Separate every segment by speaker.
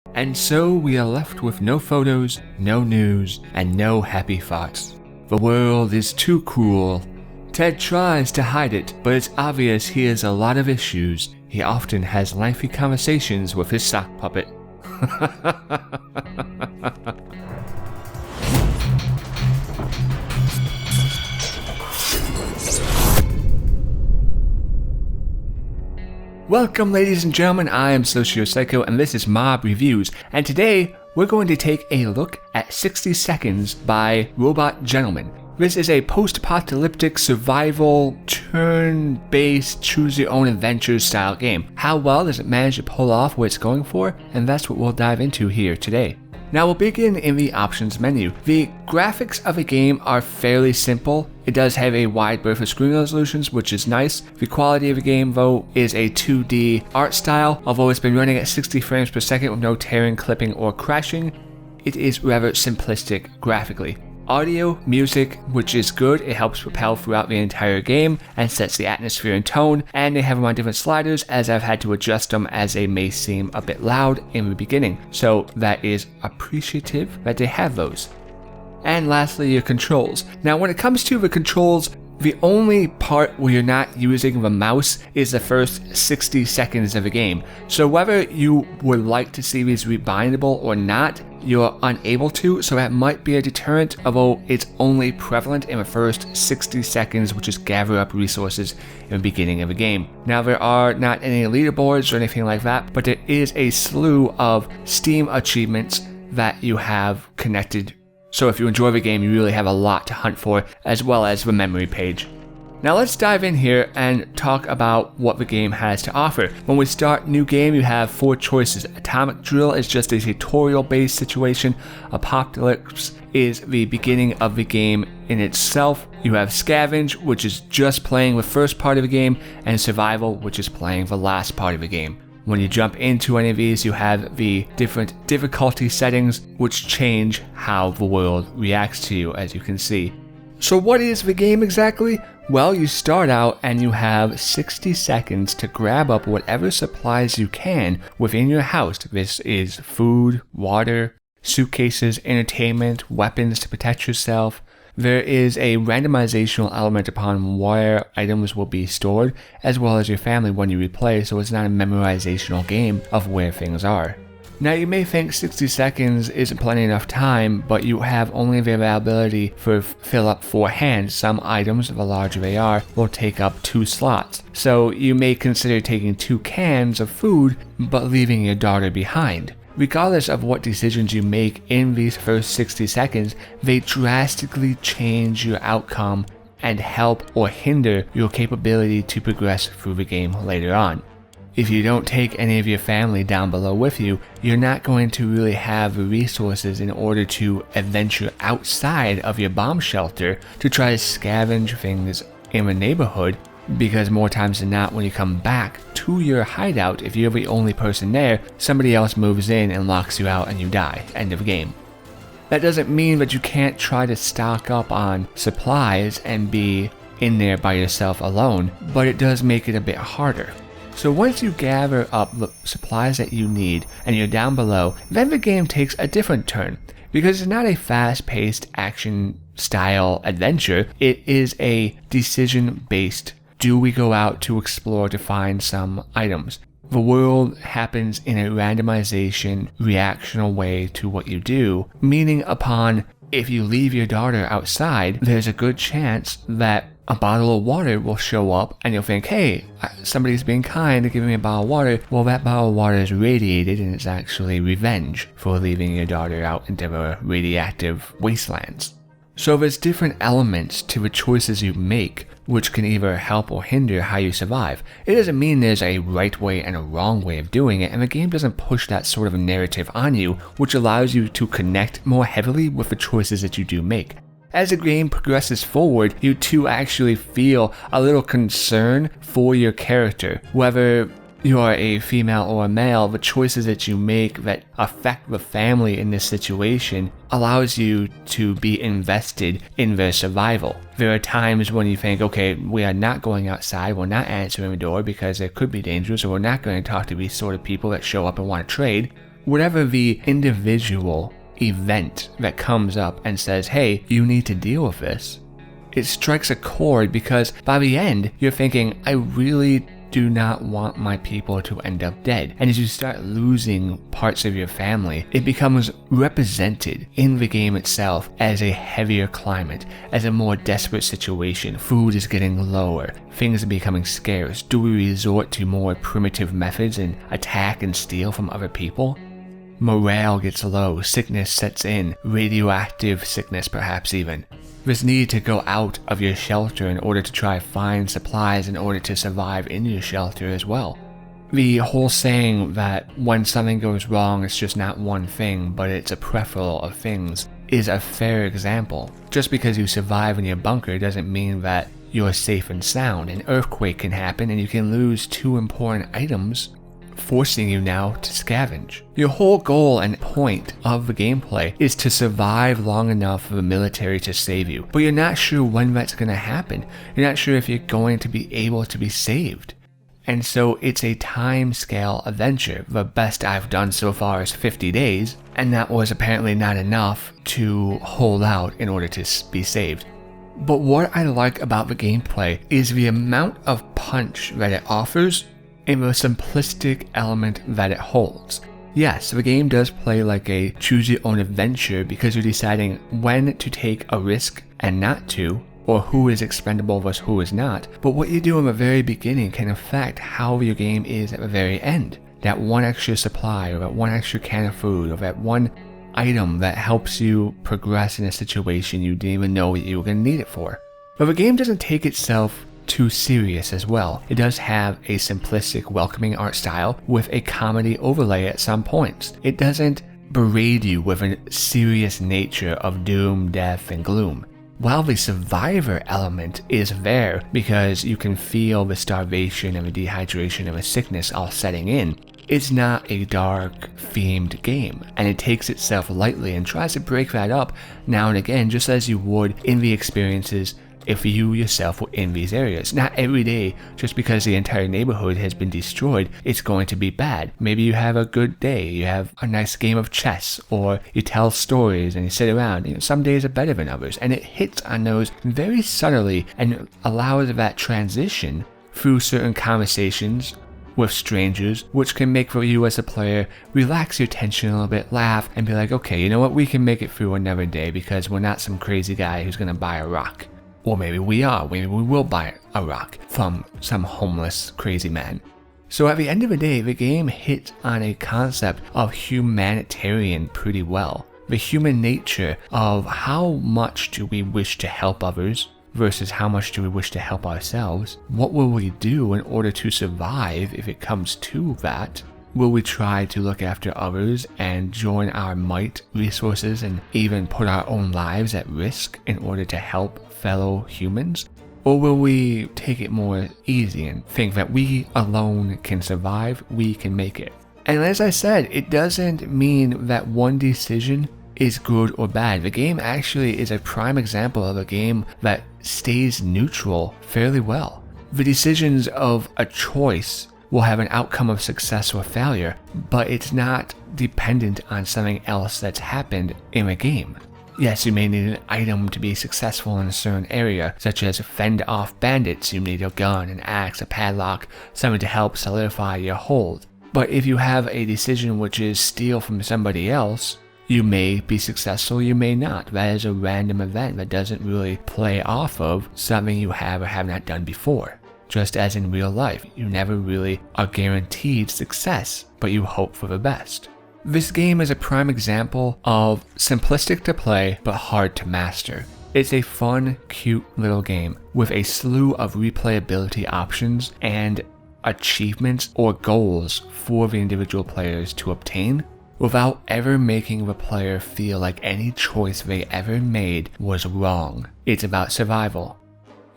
Speaker 1: And so we are left with no photos, no news, and no happy thoughts. The world is too cruel. Ted tries to hide it, but it's obvious he has a lot of issues. He often has lengthy conversations with his sock puppet. Welcome, ladies and gentlemen, I am SocioPsycho and this is Mob Reviews, and today we're going to take a look at 60 Seconds by Robot Gentleman. This is a post-apocalyptic survival, turn-based, choose-your-own-adventure style game. How well does it manage to pull off what it's going for? And that's what we'll dive into here today. Now we'll begin in the options menu. The graphics of the game are fairly simple. It does have a wide berth of screen resolutions, which is nice. The quality of the game, though, is a 2D art style. Although it's been running at 60 frames per second with no tearing, clipping, or crashing, it is rather simplistic graphically. Audio, music, which is good, it helps propel throughout the entire game and sets the atmosphere and tone, and they have them on different sliders as I've had to adjust them as they may seem a bit loud in the beginning, so that is appreciative that they have those. And lastly, your controls. Now when it comes to the controls, the only part where you're not using the mouse is the first 60 seconds of the game. So whether you would like to see these rebindable or not, you're unable to, so that might be a deterrent, although it's only prevalent in the first 60 seconds, which is gather up resources in the beginning of the game. Now there are not any leaderboards or anything like that, but there is a slew of Steam achievements that you have connected. So if you enjoy the game, you really have a lot to hunt for, as well as the memory page. Now let's dive in here and talk about what the game has to offer. When we start new game, you have 4 choices. Atomic Drill is just a tutorial based situation. Apocalypse is the beginning of the game in itself. You have Scavenge, which is just playing the first part of the game, and Survival, which is playing the last part of the game. When you jump into any of these, you have the different difficulty settings, which change how the world reacts to you, as you can see. So what is the game exactly? Well, you start out and you have 60 seconds to grab up whatever supplies you can within your house. This is food, water, suitcases, entertainment, weapons to protect yourself. There is a randomizational element upon where items will be stored, as well as your family when you replay, so it's not a memorizational game of where things are. Now you may think 60 seconds isn't plenty enough time, but you have only the availability for fill up 4 hands. Some items, the larger they are, will take up 2 slots. So you may consider taking 2 cans of food, but leaving your daughter behind. Regardless of what decisions you make in these first 60 seconds, they drastically change your outcome and help or hinder your capability to progress through the game later on. If you don't take any of your family down below with you, you're not going to really have the resources in order to adventure outside of your bomb shelter to try to scavenge things in the neighborhood, because more times than not when you come back to your hideout, if you're the only person there, somebody else moves in and locks you out and you die. End of game. That doesn't mean that you can't try to stock up on supplies and be in there by yourself alone, but it does make it a bit harder. So once you gather up the supplies that you need and you're down below, then the game takes a different turn. Because it's not a fast-paced action-style adventure, it is a decision-based. Do we go out to explore to find some items? The world happens in a randomization, reactional way to what you do, meaning upon if you leave your daughter outside, there's a good chance that a bottle of water will show up and you'll think, hey, somebody's being kind to giving me a bottle of water. Well, that bottle of water is radiated and it's actually revenge for leaving your daughter out into the radioactive wastelands. So there's different elements to the choices you make, which can either help or hinder how you survive. It doesn't mean there's a right way and a wrong way of doing it, and the game doesn't push that sort of narrative on you, which allows you to connect more heavily with the choices that you do make. As the game progresses forward, you too actually feel a little concern for your character. Whether you are a female or a male, the choices that you make that affect the family in this situation allows you to be invested in their survival. There are times when you think, okay, we are not going outside, we're not answering the door because there could be dangers, or we're not going to talk to these sort of people that show up and want to trade. whatever the individual event that comes up and says, hey, you need to deal with this, it strikes a chord, because by the end, you're thinking, I really do not want my people to end up dead. And as you start losing parts of your family, it becomes represented in the game itself as a heavier climate, as a more desperate situation. Food is getting lower, things are becoming scarce. Do we resort to more primitive methods and attack and steal from other people? Morale gets low, sickness sets in, radioactive sickness perhaps even. This need to go out of your shelter in order to try find supplies in order to survive in your shelter as well. The whole saying that when something goes wrong, it's just not one thing, but it's a plethora of things, is a fair example. Just because you survive in your bunker doesn't mean that you're safe and sound. An earthquake can happen and you can lose 2 important items, forcing you now to scavenge. Your whole goal and point of the gameplay is to survive long enough for the military to save you, but you're not sure when that's going to happen. You're not sure if you're going to be able to be saved. And so it's a time scale adventure. The best I've done so far is 50 days, and that was apparently not enough to hold out in order to be saved. But what I like about the gameplay is the amount of punch that it offers and the simplistic element that it holds. Yes, the game does play like a choose your own adventure, because you're deciding when to take a risk and not to, or who is expendable versus who is not, but what you do in the very beginning can affect how your game is at the very end. That one extra supply, or that one extra can of food, or that one item that helps you progress in a situation you didn't even know you were going to need it for. But the game doesn't take itself too serious as well. It does have a simplistic, welcoming art style with a comedy overlay at some points. It doesn't berate you with a serious nature of doom, death, and gloom. While the survivor element is there because you can feel the starvation and the dehydration and the sickness all setting in, it's not a dark themed game, and it takes itself lightly and tries to break that up now and again, just as you would in the experiences if you yourself were in these areas. Not every day, just because the entire neighborhood has been destroyed, it's going to be bad. Maybe you have a good day, you have a nice game of chess, or you tell stories and you sit around. Some days are better than others, and it hits on those very subtly and allows that transition through certain conversations with strangers, which can make for you as a player relax your tension a little bit, laugh, and be like, okay, you know what, we can make it through another day because we're not some crazy guy who's going to buy a rock. Or maybe we are. Maybe we will buy a rock from some homeless crazy man. So at the end of the day, the game hits on a concept of humanitarian pretty well. The human nature of how much do we wish to help others versus how much do we wish to help ourselves. What will we do in order to survive if it comes to that? Will we try to look after others and join our might, resources, and even put our own lives at risk in order to help fellow humans? Or will we take it more easy and think that we alone can survive, we can make it? And as I said, it doesn't mean that one decision is good or bad. The game actually is a prime example of a game that stays neutral fairly well. The decisions of a choice will have an outcome of success or failure, but it's not dependent on something else that's happened in the game. Yes, you may need an item to be successful in a certain area, such as fend off bandits. You need a gun, an axe, a padlock, something to help solidify your hold. But if you have a decision which is steal from somebody else, you may be successful, you may not. That is a random event that doesn't really play off of something you have or have not done before. Just as in real life, you never really are guaranteed success, but you hope for the best. This game is a prime example of simplistic to play, but hard to master. It's a fun, cute little game with a slew of replayability options and achievements or goals for the individual players to obtain, without ever making the player feel like any choice they ever made was wrong. It's about survival.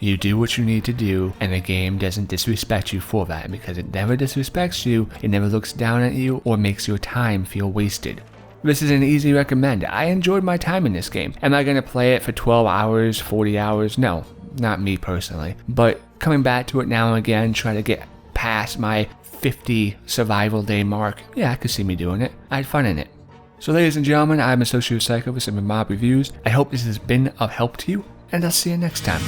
Speaker 1: You do what you need to do, and the game doesn't disrespect you for that, because it never disrespects you, it never looks down at you, or makes your time feel wasted. This is an easy recommend. I enjoyed my time in this game. Am I going to play it for 12 hours, 40 hours? No, not me personally. But coming back to it now and again, try to get past my 50 survival day mark, yeah, I could see me doing it. I had fun in it. So ladies and gentlemen, I'm a SocioPsycho with some mob reviews. I hope this has been of help to you, and I'll see you next time.